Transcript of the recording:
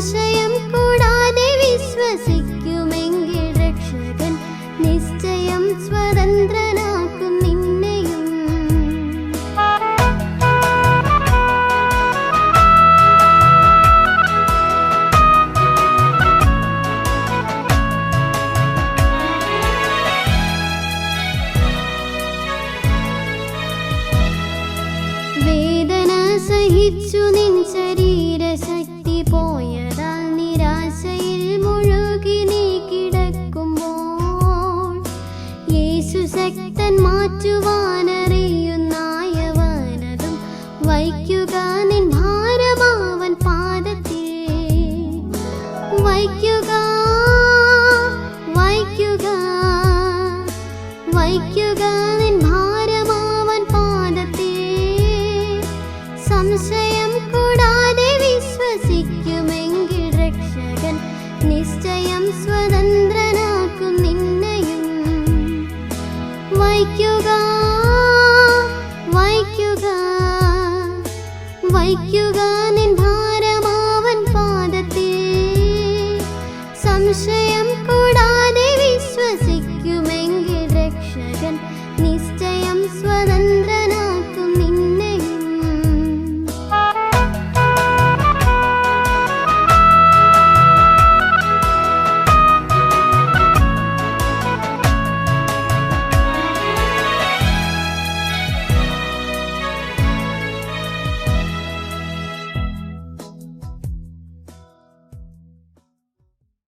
സംശയം കൂടാതെ വിശ്വസിക്കുമെങ്കിൽ രക്ഷകൻ നിശ്ചയം സ്വതന്ത്രനാക്കും നിന്നെയും. വേദന സഹിച്ചു നിൻ ശരീരശക്തി പോയതാൽ നിരാശയിൽ മുഴുകി നീ കിടക്കുമ്പോൾ യേശു ശക്തൻ മാറ്റുവാനറിയുന്നായവനതും വയ്ക്കുക നിൻ ഭാരമാവൻ പാദത്തിൽ. വയ്ക്കുക വയ്ക്കുക വയ്ക്കുക നിൻ ഭാരമാവൻ പാദത്തിൽ. സംശയം കൂടാതെ വിശ്വസിക്കുമെങ്കിൽ രക്ഷകൻ നിശ്ചയം സ്വതന്ത്രനാക്കും നിന്നെയും. വയ്ക്കുക വയ്ക്കുക വയ്ക്കുക